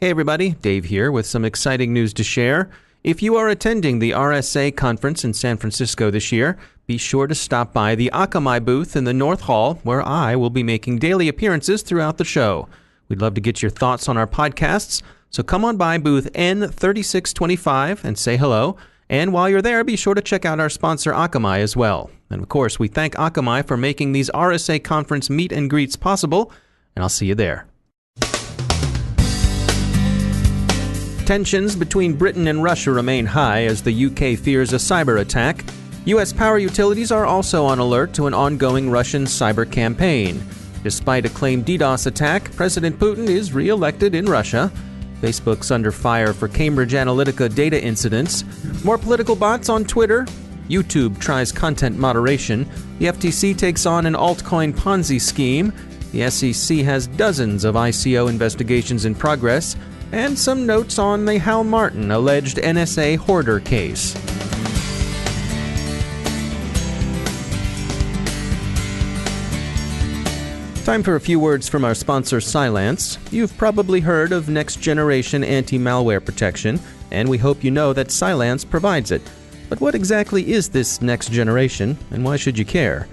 Hey everybody, Dave here with some exciting news to share. If you are attending the RSA conference in San Francisco this year, be sure to stop by the Akamai booth in the North Hall, where I will be making daily appearances throughout the show. We'd love to get your thoughts on our podcasts, so come on by booth N3625 and say hello. And while you're there, be sure to check out our sponsor Akamai as well. And of course, we thank Akamai for making these RSA conference meet and greets possible, and I'll see you there. Tensions between Britain and Russia remain high as the UK fears a cyber attack. US power utilities are also on alert to an ongoing Russian cyber campaign. Despite a claimed DDoS attack, President Putin is re-elected in Russia. Facebook's under fire for Cambridge Analytica data incidents. More political bots on Twitter. YouTube tries content moderation. The FTC takes on an altcoin Ponzi scheme. The SEC has dozens of ICO investigations in progress. And some notes on the Hal Martin alleged NSA hoarder case. Time for a few words from our sponsor, Cylance. You've probably heard of next-generation anti-malware protection, and we hope you know that Cylance provides it. But what exactly is this next generation, and why should you care?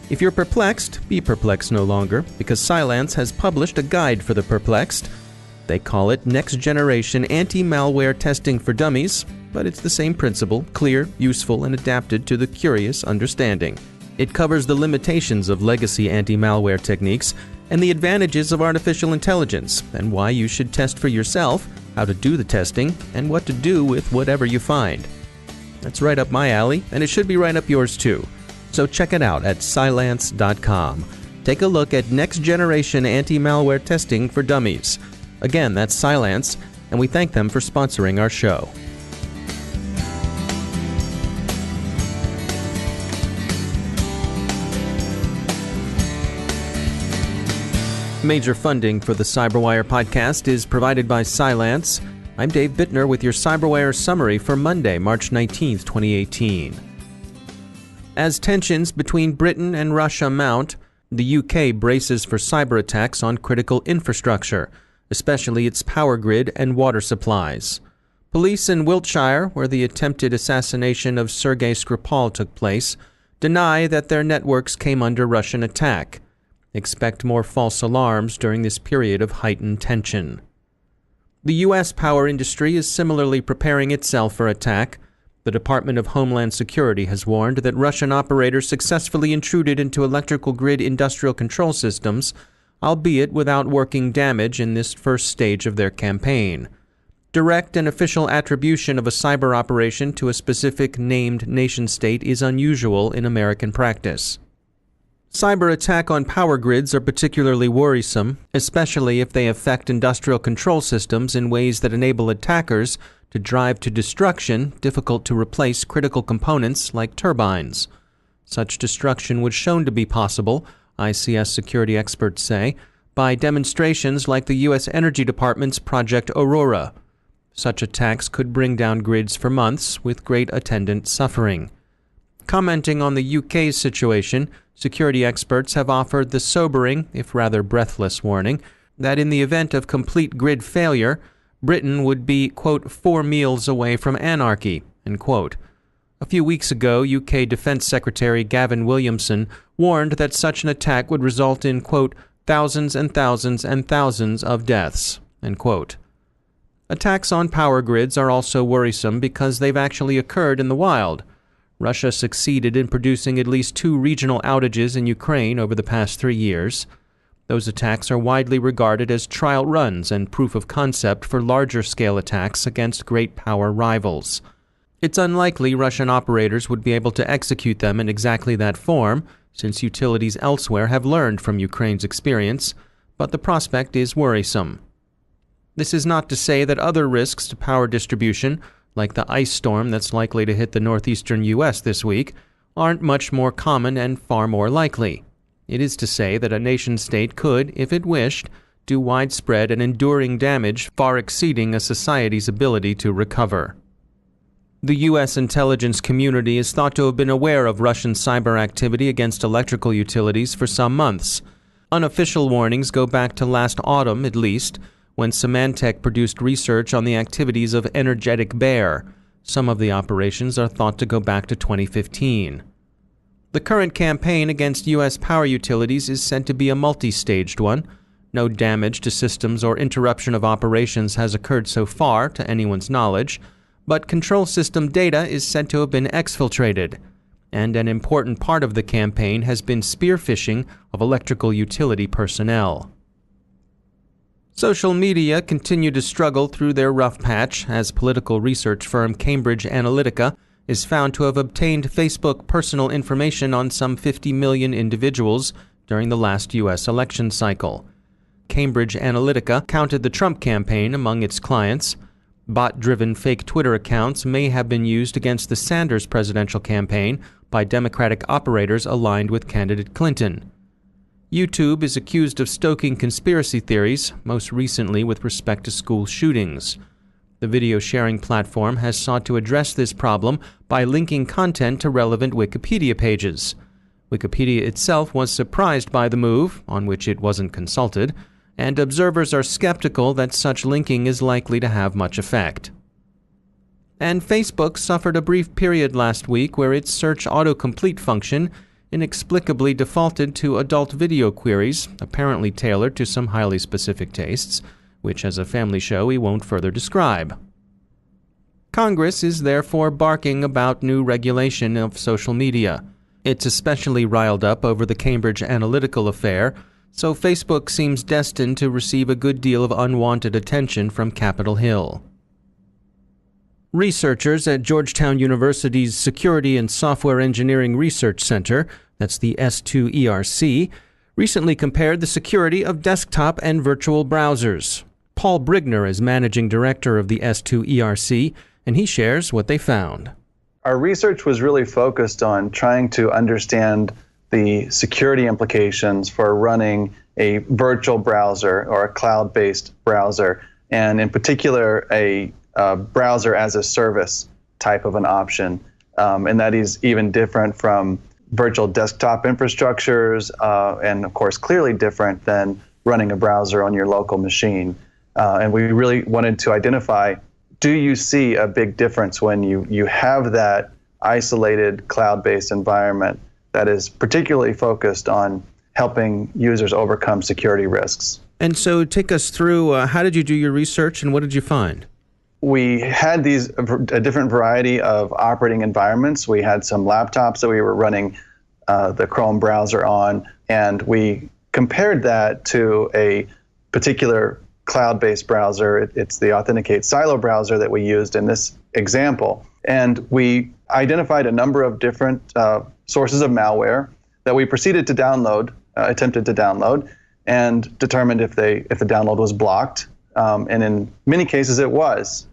If you're perplexed, be perplexed no longer, because Cylance has published a guide for the perplexed. They call it Next Generation Anti-Malware Testing for Dummies, but it's the same principle, clear, useful, and adapted to the curious understanding. It covers the limitations of legacy anti-malware techniques and the advantages of artificial intelligence, and why you should test for yourself, how to do the testing, and what to do with whatever you find. That's right up my alley, and it should be right up yours too. So check it out at Cylance.com. Take a look at Next Generation Anti-Malware Testing for Dummies. Again, that's Cylance, and we thank them for sponsoring our show. Major funding for the CyberWire podcast is provided by Cylance. I'm Dave Bittner with your CyberWire summary for Monday, March 19th, 2018. As tensions between Britain and Russia mount, the UK braces for cyber attacks on critical infrastructure, especially its power grid and water supplies. Police in Wiltshire, where the attempted assassination of Sergei Skripal took place, deny that their networks came under Russian attack. Expect more false alarms during this period of heightened tension. The U.S. power industry is similarly preparing itself for attack. The Department of Homeland Security has warned that Russian operators successfully intruded into electrical grid industrial control systems, albeit without working damage in this first stage of their campaign. Direct and official attribution of a cyber operation to a specific named nation-state is unusual in American practice. Cyber attack on power grids are particularly worrisome, especially if they affect industrial control systems in ways that enable attackers to drive to destruction difficult to replace critical components like turbines. Such destruction was shown to be possible, ICS security experts say, by demonstrations like the U.S. Energy Department's Project Aurora. Such attacks could bring down grids for months with great attendant suffering. Commenting on the UK's situation, security experts have offered the sobering, if rather breathless, warning that in the event of complete grid failure, Britain would be, quote, 4 meals away from anarchy, end quote. A few weeks ago, UK Defense Secretary Gavin Williamson warned that such an attack would result in, quote, thousands and thousands and thousands of deaths, end quote. Attacks on power grids are also worrisome because they've actually occurred in the wild. Russia succeeded in producing at least 2 regional outages in Ukraine over the past 3 years. Those attacks are widely regarded as trial runs and proof of concept for larger-scale attacks against great power rivals. It's unlikely Russian operators would be able to execute them in exactly that form, since utilities elsewhere have learned from Ukraine's experience, but the prospect is worrisome. This is not to say that other risks to power distribution, like the ice storm that's likely to hit the northeastern U.S. this week, aren't much more common and far more likely. It is to say that a nation-state could, if it wished, do widespread and enduring damage far exceeding a society's ability to recover. The U.S. intelligence community is thought to have been aware of Russian cyber activity against electrical utilities for some months. Unofficial warnings go back to last autumn, at least, when Symantec produced research on the activities of Energetic Bear. Some of the operations are thought to go back to 2015. The current campaign against U.S. power utilities is said to be a multi-staged one. No damage to systems or interruption of operations has occurred so far, to anyone's knowledge, but control system data is said to have been exfiltrated, and an important part of the campaign has been spear phishing of electrical utility personnel. Social media continue to struggle through their rough patch as political research firm Cambridge Analytica is found to have obtained Facebook personal information on some 50 million individuals during the last U.S. election cycle. Cambridge Analytica counted the Trump campaign among its clients. Bot-driven fake Twitter accounts may have been used against the Sanders presidential campaign by Democratic operators aligned with candidate Clinton. YouTube is accused of stoking conspiracy theories, most recently with respect to school shootings. The video sharing platform has sought to address this problem by linking content to relevant Wikipedia pages. Wikipedia itself was surprised by the move, on which it wasn't consulted, and observers are skeptical that such linking is likely to have much effect. And Facebook suffered a brief period last week where its search autocomplete function inexplicably defaulted to adult video queries, apparently tailored to some highly specific tastes, which as a family show we won't further describe. Congress is therefore barking about new regulation of social media. It's especially riled up over the Cambridge Analytica affair, so Facebook seems destined to receive a good deal of unwanted attention from Capitol Hill. Researchers at Georgetown University's Security and Software Engineering Research Center, that's the S2ERC, recently compared the security of desktop and virtual browsers. Paul Brigner is managing director of the S2ERC, and he shares what they found. Our research was really focused on trying to understand the security implications for running a virtual browser or a cloud-based browser, and in particular a browser as a service type of an option. And that is even different from virtual desktop infrastructures, and of course clearly different than running a browser on your local machine. And we really wanted to identify, do you see a big difference when you have that isolated cloud-based environment that is particularly focused on helping users overcome security risks? And so take us through, how did you do your research and what did you find? We had a different variety of operating environments. We had some laptops that we were running the Chrome browser on, and we compared that to a particular cloud-based browser. It's the Authenticate Silo browser that we used in this example. And we identified a number of different sources of malware that we proceeded to download, attempted to download, and determined if the download was blocked. And in many cases it was.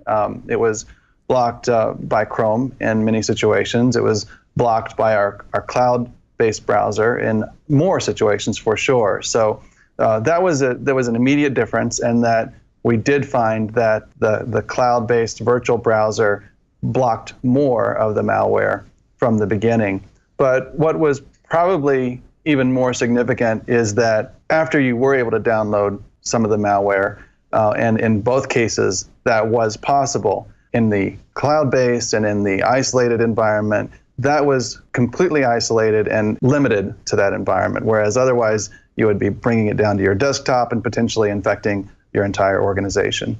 It was blocked by Chrome in many situations. It was blocked by our cloud-based browser in more situations for sure. So there was an immediate difference, and that we did find that the cloud-based virtual browser blocked more of the malware from the beginning. But what was probably even more significant is that after you were able to download some of the malware, and in both cases that was possible, in the cloud-based and in the isolated environment, that was completely isolated and limited to that environment, whereas otherwise you would be bringing it down to your desktop and potentially infecting your entire organization.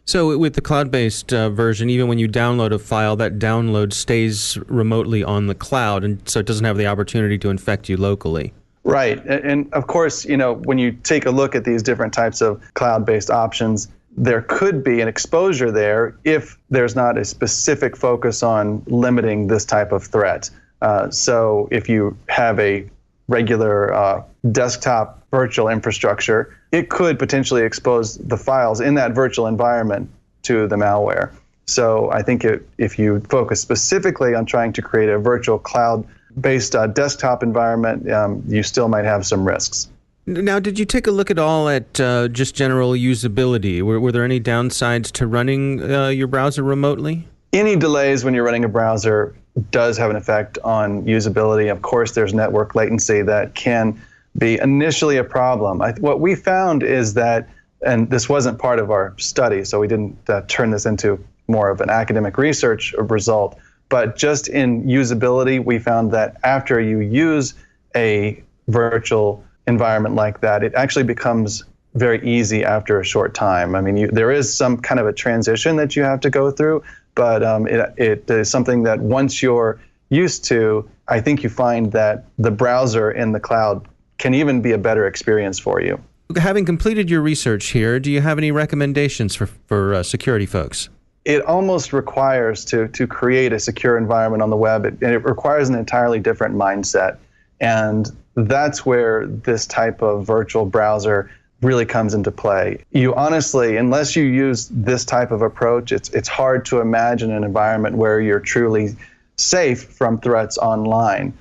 So with the cloud-based version, even when you download a file, that download stays remotely on the cloud, and so it doesn't have the opportunity to infect you locally. Right. And of course, when you take a look at these different types of cloud-based options, there could be an exposure there if there's not a specific focus on limiting this type of threat. So if you have a regular desktop virtual infrastructure, it could potentially expose the files in that virtual environment to the malware. So I think if you focus specifically on trying to create a virtual cloud-based desktop environment, you still might have some risks. Now, did you take a look at all at just general usability? Were there any downsides to running your browser remotely? Any delays when you're running a browser does have an effect on usability. Of course, there's network latency that can be initially a problem. What we found is that and this wasn't part of our study, so we didn't turn this into more of an academic research result, but just in usability, we found that after you use a virtual environment like that, it actually becomes very easy after a short time. I mean, there is some kind of a transition that you have to go through, but it is something that once you're used to, I think you find that the browser in the cloud can even be a better experience for you. Having completed your research here, do you have any recommendations for security folks? It almost requires to create a secure environment on the web, and it requires an entirely different mindset. And that's where this type of virtual browser really comes into play. You honestly, unless you use this type of approach, it's hard to imagine an environment where you're truly safe from threats online.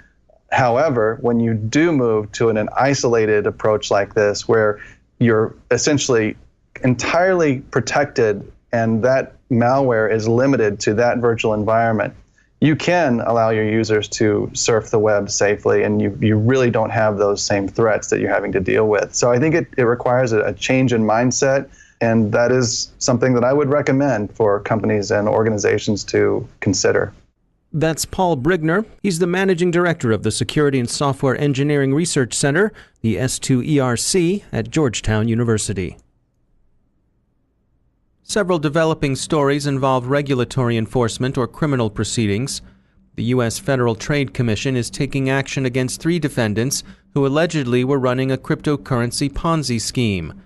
However, when you do move to an isolated approach like this, where you're essentially entirely protected and that malware is limited to that virtual environment, you can allow your users to surf the web safely, and you really don't have those same threats that you're having to deal with. So I think it requires a change in mindset, and that is something that I would recommend for companies and organizations to consider. That's Paul Brigner. He's the managing director of the Security and Software Engineering Research Center, the S2ERC, at Georgetown University. Several developing stories involve regulatory enforcement or criminal proceedings. The U.S. Federal Trade Commission is taking action against 3 defendants who allegedly were running a cryptocurrency Ponzi scheme.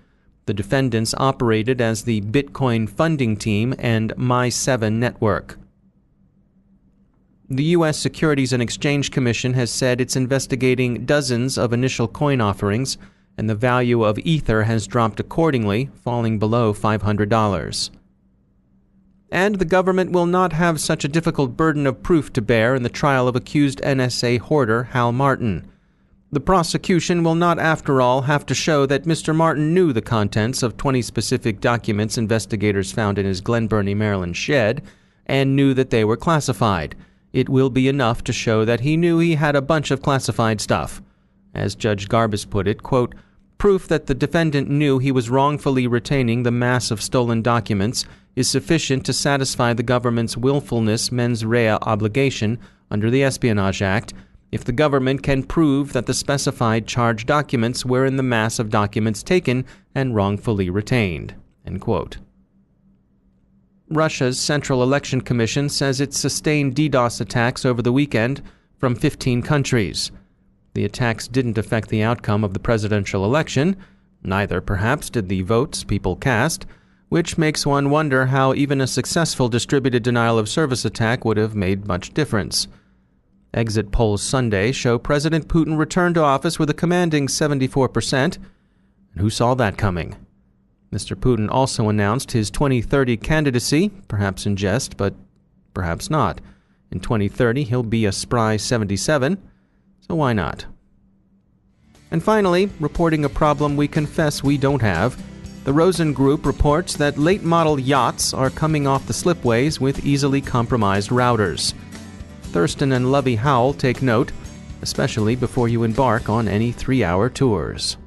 The defendants operated as the Bitcoin Funding Team and My7 Network. The U.S. Securities and Exchange Commission has said it's investigating dozens of initial coin offerings, and the value of Ether has dropped accordingly, falling below $500. And the government will not have such a difficult burden of proof to bear in the trial of accused NSA hoarder Hal Martin. The prosecution will not, after all, have to show that Mr. Martin knew the contents of 20 specific documents investigators found in his Glen Burnie, Maryland shed, and knew that they were classified. It will be enough to show that he knew he had a bunch of classified stuff. As Judge Garbus put it, quote, "Proof that the defendant knew he was wrongfully retaining the mass of stolen documents is sufficient to satisfy the government's willfulness mens rea obligation under the Espionage Act if the government can prove that the specified charged documents were in the mass of documents taken and wrongfully retained." End quote. Russia's Central Election Commission says it sustained DDoS attacks over the weekend from 15 countries. The attacks didn't affect the outcome of the presidential election. Neither, perhaps, did the votes people cast, which makes one wonder how even a successful distributed denial-of-service attack would have made much difference. Exit polls Sunday show President Putin returned to office with a commanding 74%. And who saw that coming? Mr. Putin also announced his 2030 candidacy, perhaps in jest, but perhaps not. In 2030, he'll be a spry 77. So why not? And finally, reporting a problem we confess we don't have, the Rosen Group reports that late-model yachts are coming off the slipways with easily compromised routers. Thurston and Lovey Howell take note, especially before you embark on any 3-hour tours.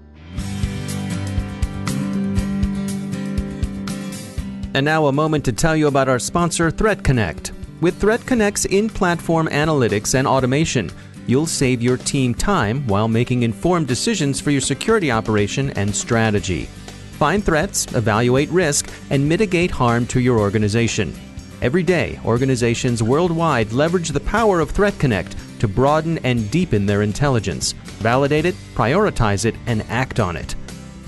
And now a moment to tell you about our sponsor, Threat Connect. With Threat Connect's in-platform analytics and automation, you'll save your team time while making informed decisions for your security operation and strategy. Find threats, evaluate risk, and mitigate harm to your organization. Every day, organizations worldwide leverage the power of Threat Connect to broaden and deepen their intelligence, validate it, prioritize it, and act on it.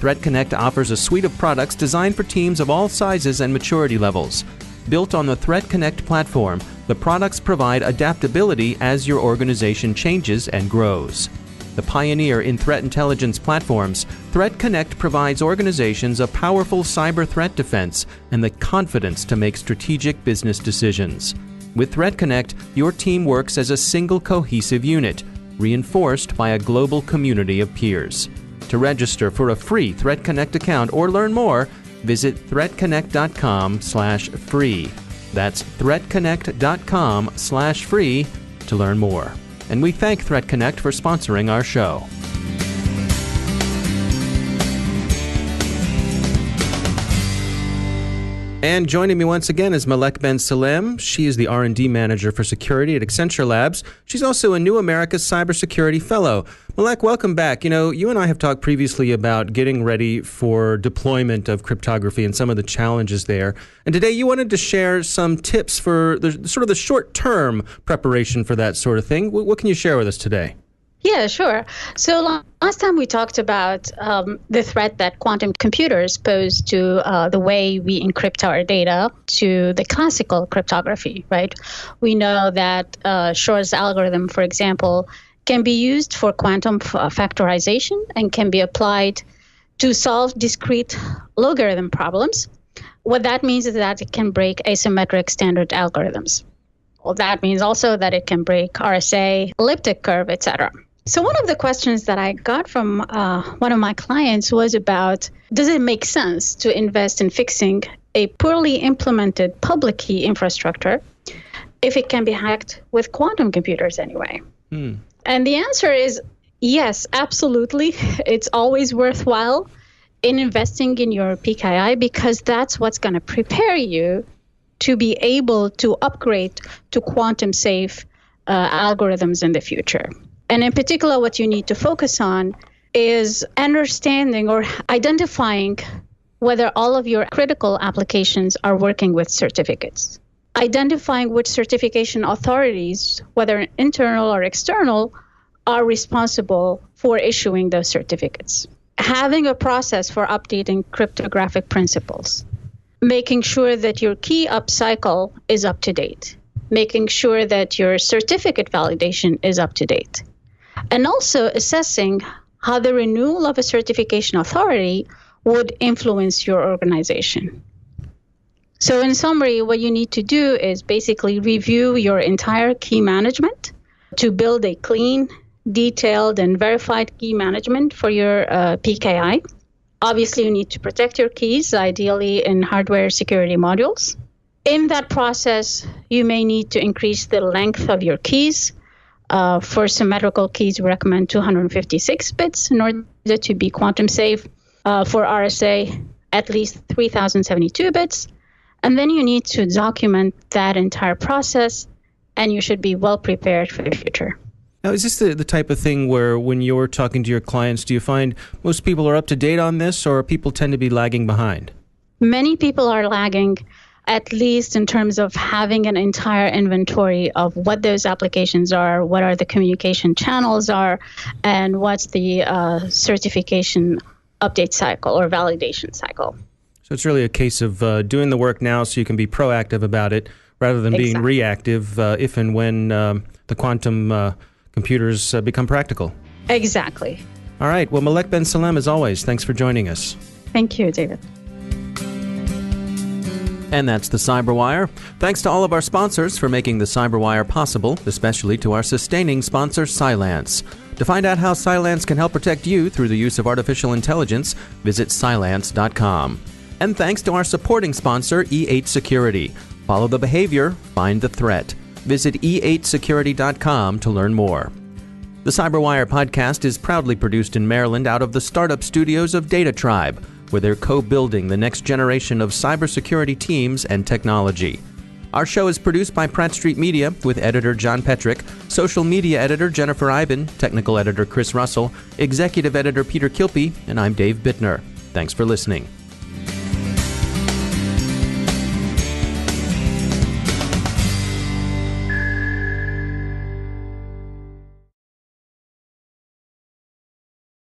Threat Connect offers a suite of products designed for teams of all sizes and maturity levels. Built on the Threat Connect platform, the products provide adaptability as your organization changes and grows. The pioneer in threat intelligence platforms, Threat Connect provides organizations a powerful cyber threat defense and the confidence to make strategic business decisions. With Threat Connect, your team works as a single cohesive unit, reinforced by a global community of peers. To register for a free Threat Connect account or learn more, visit threatconnect.com/free. That's threatconnect.com/free to learn more. And we thank Threat Connect for sponsoring our show. And joining me once again is Malek Ben Salem. She is the R&D Manager for Security at Accenture Labs. She's also a New America's Cybersecurity Fellow. Malek, welcome back. You and I have talked previously about getting ready for deployment of cryptography and some of the challenges there. And today you wanted to share some tips for the short-term preparation for that sort of thing. What can you share with us today? Yeah, sure. So last time we talked about the threat that quantum computers pose to the way we encrypt our data to the classical cryptography, right? We know that Shor's algorithm, for example, can be used for quantum factorization and can be applied to solve discrete logarithm problems. What that means is that it can break asymmetric standard algorithms. Well, that means also that it can break RSA, elliptic curve, etc. So one of the questions that I got from one of my clients was about, does it make sense to invest in fixing a poorly implemented public key infrastructure if it can be hacked with quantum computers anyway? And the answer is yes, absolutely. It's always worthwhile in investing in your PKI because that's what's going to prepare you to be able to upgrade to quantum safe algorithms in the future. And in particular, what you need to focus on is understanding or identifying whether all of your critical applications are working with certificates. Identifying which certification authorities, whether internal or external, are responsible for issuing those certificates. Having a process for updating cryptographic principles. Making sure that your key up cycle is up to date. Making sure that your certificate validation is up to date. And also assessing how the renewal of a certification authority would influence your organization. So in summary, what you need to do is basically review your entire key management to build a clean, detailed, and verified key management for your PKI. Obviously, you need to protect your keys, ideally in hardware security modules. In that process, you may need to increase the length of your keys. For symmetrical keys, we recommend 256 bits in order to be quantum safe. For RSA, at least 3072 bits. And then you need to document that entire process, and you should be well prepared for the future. Now, is this the type of thing where when you're talking to your clients, do you find most people are up to date on this, or people tend to be lagging behind? Many people are lagging, at least in terms of having an entire inventory of what those applications are, what are the communication channels are, and what's the certification update cycle or validation cycle. So it's really a case of doing the work now so you can be proactive about it rather than being reactive if and when the quantum computers become practical. Exactly. All right. Well, Malek Ben Salem, as always, thanks for joining us. Thank you, David. And that's the Cyberwire. Thanks to all of our sponsors for making the Cyberwire possible, especially to our sustaining sponsor, Cylance. To find out how Cylance can help protect you through the use of artificial intelligence, visit Cylance.com. And thanks to our supporting sponsor, E8 Security. Follow the behavior, find the threat. Visit e8security.com to learn more. The Cyberwire podcast is proudly produced in Maryland out of the startup studios of Data Tribe, where they're co-building the next generation of cybersecurity teams and technology. Our show is produced by Pratt Street Media with editor John Petrick, social media editor Jennifer Iben, technical editor Chris Russell, executive editor Peter Kilpie, and I'm Dave Bittner. Thanks for listening.